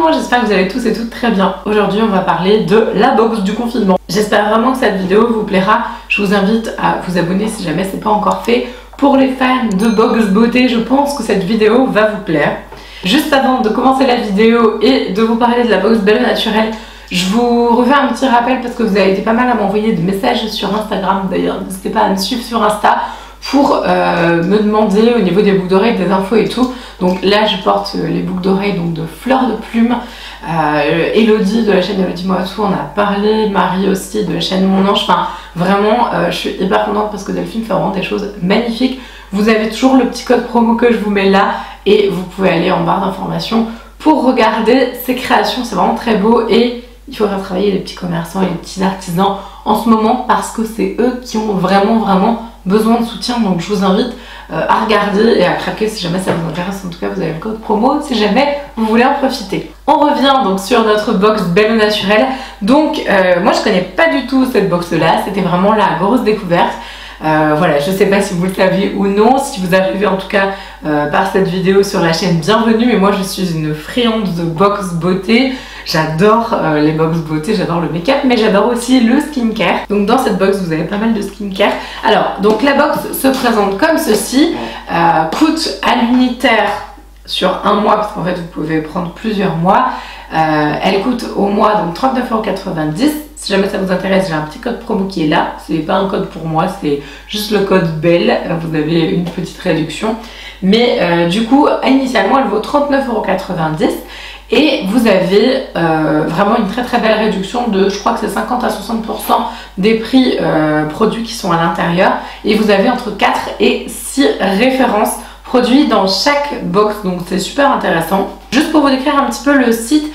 monde, j'espère que vous allez tous et toutes très bien. Aujourd'hui on va parler de la box du confinement. J'espère vraiment que cette vidéo vous plaira. Je vous invite à vous abonner si jamais c'est pas encore fait. Pour les fans de box beauté, je pense que cette vidéo va vous plaire. Juste avant de commencer la vidéo et de vous parler de la box Belle Naturelle, je vous refais un petit rappel parce que vous avez été pas mal à m'envoyer des messages sur Instagram. D'ailleurs, n'hésitez pas à me suivre sur Insta pour me demander au niveau des boucles d'oreilles des infos et tout. Donc là je porte les boucles d'oreilles de Fleur de Plume. Elodie de la chaîne Elodie Moatou en a parlé, Marie aussi de la chaîne Mon Ange. Enfin vraiment je suis hyper contente parce que Delphine fait vraiment des choses magnifiques. Vous avez toujours le petit code promo que je vous mets là et vous pouvez aller en barre d'informations pour regarder ces créations. C'est vraiment très beau et il faudra travailler les petits commerçants et les petits artisans en ce moment parce que c'est eux qui ont vraiment besoin de soutien. Donc je vous invite à regarder et à craquer si jamais ça vous intéresse. En tout cas vous avez le code promo si jamais vous voulez en profiter. On revient donc sur notre box Belle Naturelle. Donc moi je connais pas du tout cette box là, c'était vraiment la grosse découverte. Voilà, je sais pas si vous le saviez ou non, si vous arrivez en tout cas par cette vidéo sur la chaîne, bienvenue. Mais moi je suis une friande de box beauté. J'adore les box beauté, j'adore le make-up, mais j'adore aussi le skincare. Donc dans cette box vous avez pas mal de skincare. Alors donc la box se présente comme ceci, coûte à l'unitaire sur un mois, parce qu'en fait vous pouvez prendre plusieurs mois. Elle coûte au mois donc 39,90 €. Si jamais ça vous intéresse, j'ai un petit code promo qui est là. C'est pas un code pour moi, c'est juste le code BELLE. Vous avez une petite réduction. Mais du coup, initialement, elle vaut 39,90 €. Et vous avez vraiment une très belle réduction de, je crois que c'est 50 à 60% des prix produits qui sont à l'intérieur. Et vous avez entre 4 et 6 références produits dans chaque box, donc c'est super intéressant. Juste pour vous décrire un petit peu le site,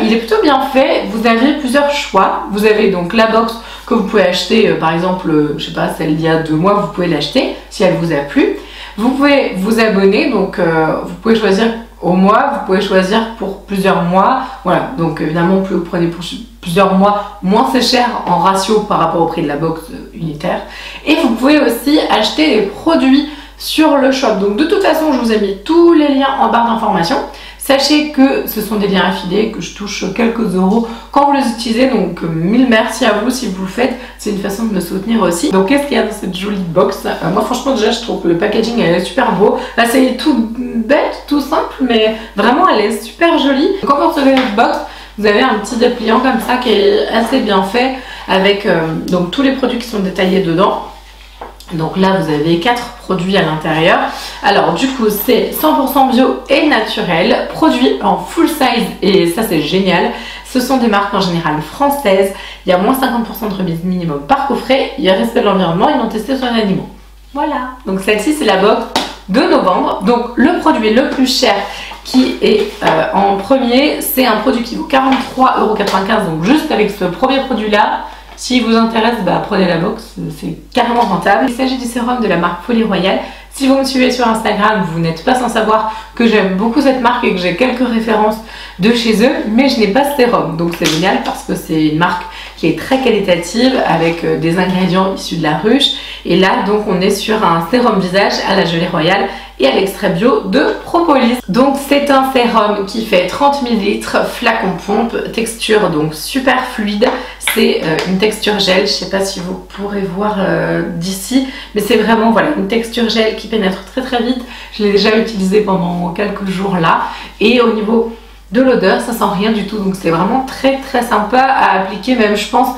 il est plutôt bien fait. Vous avez plusieurs choix. Vous avez donc la box que vous pouvez acheter, par exemple, je sais pas, celle d'il y a 2 mois, vous pouvez l'acheter si elle vous a plu. Vous pouvez vous abonner, donc vous pouvez choisir au mois, vous pouvez choisir pour plusieurs mois. Voilà, donc évidemment plus vous prenez pour plusieurs mois, moins c'est cher en ratio par rapport au prix de la box unitaire. Et vous pouvez aussi acheter des produits sur le shop. Donc de toute façon je vous ai mis tous les liens en barre d'informations. Sachez que ce sont des liens affiliés, que je touche quelques euros quand vous les utilisez, donc mille merci à vous si vous le faites, c'est une façon de me soutenir aussi. Donc qu'est-ce qu'il y a dans cette jolie box? Moi franchement déjà je trouve que le packaging elle est super beau. Là c'est tout bête, tout simple, mais vraiment elle est super jolie. Quand vous recevez votre box, vous avez un petit dépliant comme ça qui est assez bien fait avec donc tous les produits qui sont détaillés dedans. Donc là vous avez 4 produits à l'intérieur. Alors du coup c'est 100% bio et naturel, produits en full size et ça c'est génial. Ce sont des marques en général françaises. Il y a moins 50% de remise minimum par coffret. Il y a respect de l'environnement et non testé sur les animaux. Voilà. Donc celle-ci c'est la box de novembre. Donc le produit le plus cher qui est en premier, c'est un produit qui vaut 43,95 €. Donc juste avec ce premier produit là, si vous intéresse, prenez la box, c'est carrément rentable. Il s'agit du sérum de la marque Folie Royale. Si vous me suivez sur Instagram, vous n'êtes pas sans savoir que j'aime beaucoup cette marque et que j'ai quelques références de chez eux, mais je n'ai pas ce sérum. Donc c'est génial parce que c'est une marque qui est très qualitative avec des ingrédients issus de la ruche. Et là, donc on est sur un sérum visage à la gelée royale et à l'extrait bio de propolis. Donc c'est un sérum qui fait 30 ml, flacon pompe, texture donc super fluide. C'est une texture gel, je sais pas si vous pourrez voir d'ici, mais c'est vraiment voilà une texture gel qui pénètre très vite. Je l'ai déjà utilisé pendant quelques jours là, et au niveau de l'odeur ça sent rien du tout, donc c'est vraiment très sympa à appliquer, même je pense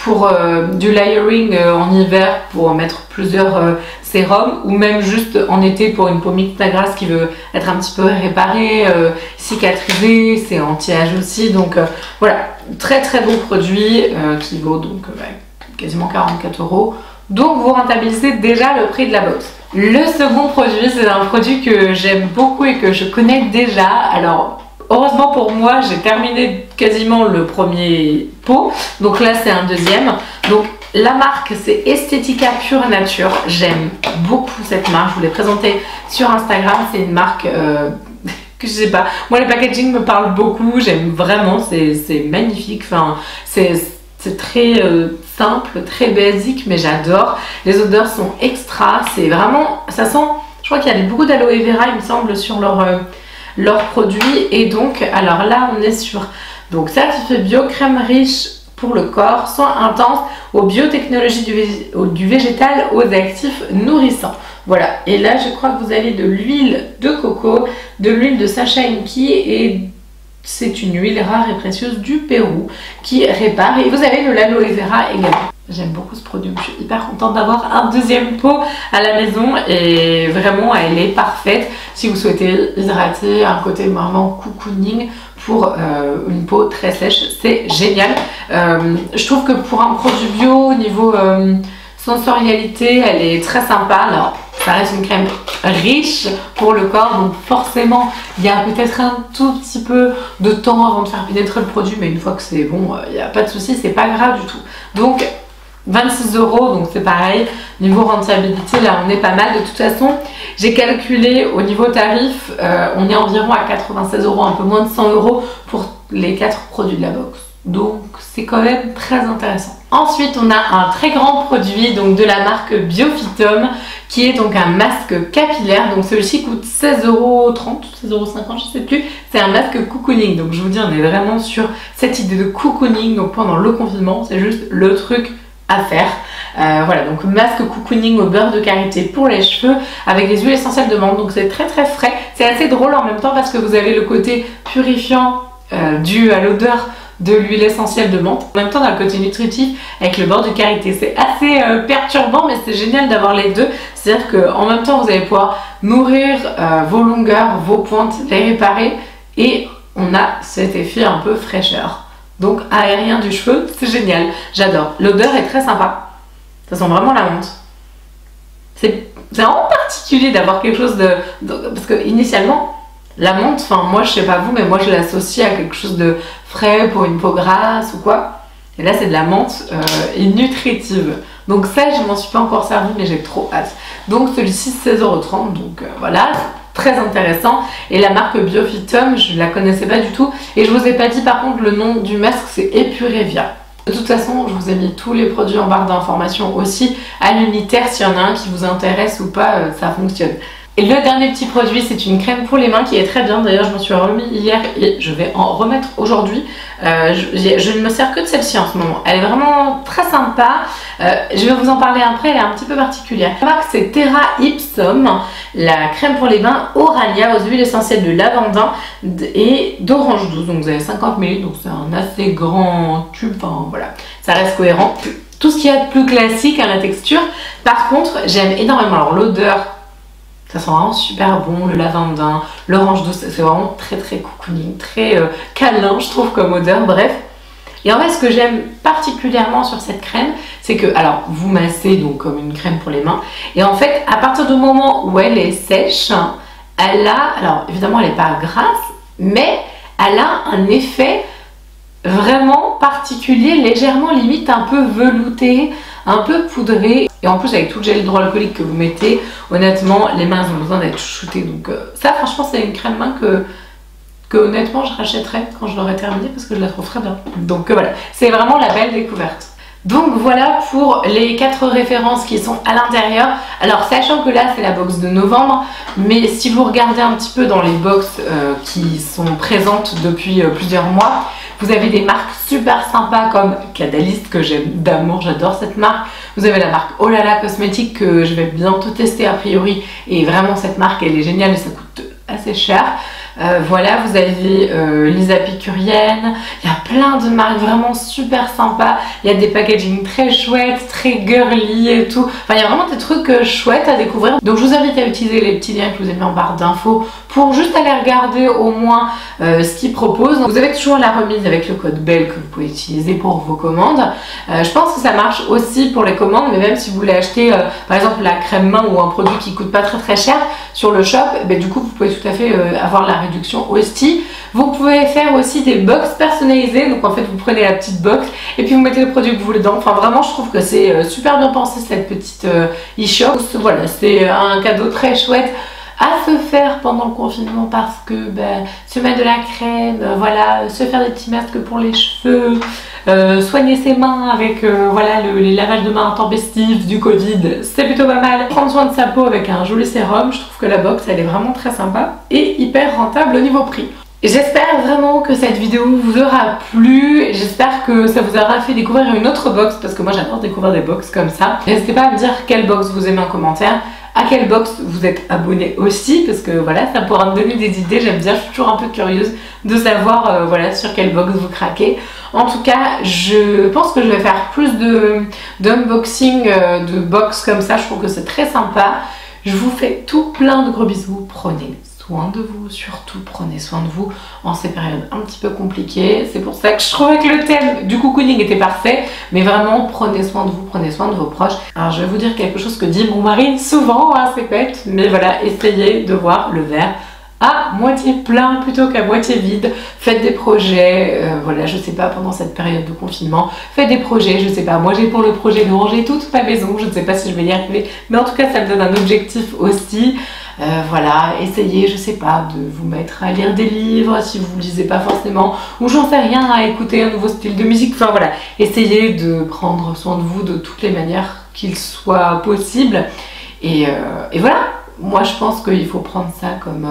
pour du layering en hiver pour mettre plusieurs sérums, ou même juste en été pour une peau mixte grasse qui veut être un petit peu réparée, cicatrisée. C'est anti-âge aussi, donc voilà, très bon produit qui vaut donc quasiment 44 €. Donc vous rentabilisez déjà le prix de la box. Le second produit, c'est un produit que j'aime beaucoup et que je connais déjà. Alors heureusement pour moi, j'ai terminé quasiment le premier pot, donc là c'est un deuxième. Donc la marque c'est Estetica Pure Nature. J'aime beaucoup cette marque, je vous l'ai présentée sur Instagram. C'est une marque que je sais pas, moi le packaging me parle beaucoup, j'aime vraiment, c'est magnifique. Enfin c'est très simple, très basique, mais j'adore. Les odeurs sont extra, c'est vraiment, ça sent, je crois qu'il y a beaucoup d'aloe vera il me semble sur leur leurs produits. Et donc, alors là, on est sur donc certifié bio, crème riche pour le corps, soins intenses, aux biotechnologies du végétal, aux actifs nourrissants. Voilà, et là je crois que vous avez de l'huile de coco, de l'huile de Sacha Inky et c'est une huile rare et précieuse du Pérou qui répare. Et vous avez de l'aloe vera également. J'aime beaucoup ce produit, je suis hyper contente d'avoir un deuxième pot à la maison et vraiment elle est parfaite si vous souhaitez hydrater, un côté vraiment cocooning pour une peau très sèche, c'est génial. Je trouve que pour un produit bio au niveau sensorialité, elle est très sympa. Alors ça reste une crème riche pour le corps, donc forcément il y a peut-être un tout petit peu de temps avant de faire pénétrer le produit, mais une fois que c'est bon, il n'y a pas de souci, c'est pas grave du tout. Donc 26 €, donc c'est pareil. Niveau rentabilité, là on est pas mal. De toute façon, j'ai calculé au niveau tarif, on est environ à 96 €, un peu moins de 100 € pour les 4 produits de la box. Donc c'est quand même très intéressant. Ensuite, on a un très grand produit donc de la marque Biophytum qui est donc un masque capillaire. Donc celui-ci coûte 16,30 €, 16,50 € je sais plus. C'est un masque cocooning. Donc je vous dis, on est vraiment sur cette idée de cocooning. Donc pendant le confinement, c'est juste le truc à faire. Voilà, donc masque cocooning au beurre de karité pour les cheveux avec des huiles essentielles de menthe. Donc c'est très très frais. C'est assez drôle en même temps parce que vous avez le côté purifiant dû à l'odeur de l'huile essentielle de menthe. En même temps, dans le côté nutritif avec le beurre de karité. C'est assez perturbant, mais c'est génial d'avoir les deux. C'est-à-dire qu'en même temps, vous allez pouvoir nourrir vos longueurs, vos pointes, les réparer et on a cet effet un peu fraîcheur. Donc aérien du cheveu, c'est génial. J'adore. L'odeur est très sympa. Ça sent vraiment la menthe. C'est vraiment particulier d'avoir quelque chose parce que initialement, la menthe, enfin moi je sais pas vous, mais moi je l'associe à quelque chose de frais pour une peau grasse ou quoi. Et là c'est de la menthe et nutritive. Donc ça je m'en suis pas encore servi mais j'ai trop hâte. Donc celui-ci 16,30 €, donc voilà, très intéressant. Et la marque Biophytum, je la connaissais pas du tout. Et je vous ai pas dit par contre le nom du masque, c'est Epurevia. De toute façon, je vous ai mis tous les produits en barre d'informations aussi à l'unitaire. S'il y en a un qui vous intéresse ou pas, ça fonctionne. Et le dernier petit produit, c'est une crème pour les mains qui est très bien. D'ailleurs, je m'en suis remis hier et je vais en remettre aujourd'hui. Je ne me sers que de celle-ci en ce moment. Elle est vraiment très sympa. Je vais vous en parler après, elle est un petit peu particulière. La marque, c'est Terra Ipsum, la crème pour les mains Orania aux huiles essentielles de lavandin et d'orange douce. Donc vous avez 50 ml, donc c'est un assez grand tube. Enfin voilà, ça reste cohérent. Tout ce qu'il y a de plus classique à la texture. Par contre, j'aime énormément alors l'odeur. Ça sent vraiment super bon, le lavandin, l'orange douce, c'est vraiment très très cocooning, très câlin je trouve comme odeur, bref. Et en fait ce que j'aime particulièrement sur cette crème, c'est que, alors vous massez donc comme une crème pour les mains, et en fait à partir du moment où elle est sèche, elle a, alors évidemment elle n'est pas grasse, mais elle a un effet vraiment particulier, légèrement limite un peu velouté, un peu poudré. Et en plus avec tout le gel hydroalcoolique que vous mettez, honnêtement les mains ont besoin d'être chouchoutées. Donc ça franchement c'est une crème main que honnêtement je rachèterai quand je l'aurai terminée parce que je la trouve très bien. Donc voilà, c'est vraiment la belle découverte. Donc voilà pour les 4 références qui sont à l'intérieur. Alors sachant que là c'est la box de novembre, mais si vous regardez un petit peu dans les box qui sont présentes depuis plusieurs mois, vous avez des marques super sympas comme Cadalist que j'aime d'amour, j'adore cette marque. Vous avez la marque Olala Cosmétique que je vais bientôt tester a priori et vraiment cette marque elle est géniale et ça coûte assez cher. Voilà, vous avez Lisa Picurienne, il y a plein de marques vraiment super sympas, il y a des packaging très chouettes, très girly et tout, enfin il y a vraiment des trucs chouettes à découvrir. Donc je vous invite à utiliser les petits liens que je vous ai mis en barre d'infos pour juste aller regarder au moins ce qu'ils proposent. Vous avez toujours la remise avec le code BELLE que vous pouvez utiliser pour vos commandes. Je pense que ça marche aussi pour les commandes, mais même si vous voulez acheter par exemple la crème main ou un produit qui coûte pas très cher sur le shop, du coup vous pouvez tout à fait avoir la réduction aussi. Vous pouvez faire aussi des box personnalisées, donc en fait vous prenez la petite box et puis vous mettez le produit que vous voulez dedans. Enfin vraiment je trouve que c'est super bien pensé cette petite e-shop. Voilà, c'est un cadeau très chouette à se faire pendant le confinement parce que se mettre de la crème, voilà, se faire des petits masques pour les cheveux, soigner ses mains avec voilà, les lavages de mains intempestifs du Covid, c'est plutôt pas mal. Prendre soin de sa peau avec un joli sérum, je trouve que la box elle est vraiment très sympa et hyper rentable au niveau prix. J'espère vraiment que cette vidéo vous aura plu, j'espère que ça vous aura fait découvrir une autre box parce que moi j'adore découvrir des box comme ça. N'hésitez pas à me dire quelle box vous aimez en commentaire, à quelle box vous êtes abonné aussi parce que voilà, ça pourra me donner des idées. J'aime bien, je suis toujours un peu curieuse de savoir voilà, sur quelle box vous craquez. En tout cas, je pense que je vais faire plus d'unboxing de box comme ça, je trouve que c'est très sympa. Je vous fais tout plein de gros bisous, prenez soin de vous, surtout prenez soin de vous en ces périodes un petit peu compliquées. C'est pour ça que je trouvais que le thème du cocooning était parfait, mais vraiment prenez soin de vous, prenez soin de vos proches. Alors je vais vous dire quelque chose que dit mon mari souvent, hein, c'est bête, mais voilà, essayez de voir le verre à moitié plein plutôt qu'à moitié vide. Faites des projets, voilà, je sais pas, pendant cette période de confinement, faites des projets, je sais pas, moi j'ai pour le projet de ranger toute ma maison, je ne sais pas si je vais y arriver, mais en tout cas ça me donne un objectif aussi. Voilà, essayez, je sais pas, de vous mettre à lire des livres si vous ne lisez pas forcément, ou j'en sais rien, à écouter un nouveau style de musique, enfin voilà, essayez de prendre soin de vous de toutes les manières qu'il soit possible, et voilà, moi je pense qu'il faut prendre ça comme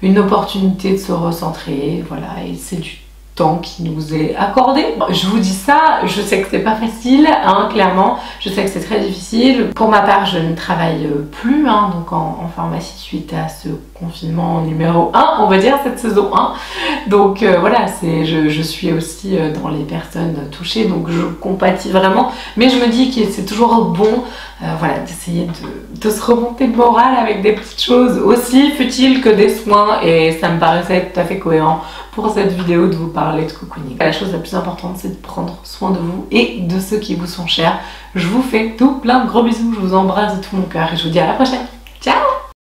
une opportunité de se recentrer, voilà, et c'est du temps qui nous est accordé. Je vous dis ça, je sais que c'est pas facile, hein, clairement, je sais que c'est très difficile. Pour ma part, je ne travaille plus, hein, donc en pharmacie suite à ce confinement numéro 1, on va dire, cette saison 1. Donc voilà, je suis aussi dans les personnes touchées, donc je compatis vraiment, mais je me dis que c'est toujours bon voilà, d'essayer de se remonter le moral avec des petites choses aussi futiles que des soins, et ça me paraissait tout à fait cohérent pour cette vidéo de vous parler de cocooning. La chose la plus importante, c'est de prendre soin de vous et de ceux qui vous sont chers. Je vous fais tout plein de gros bisous, je vous embrasse de tout mon cœur et je vous dis à la prochaine. Ciao!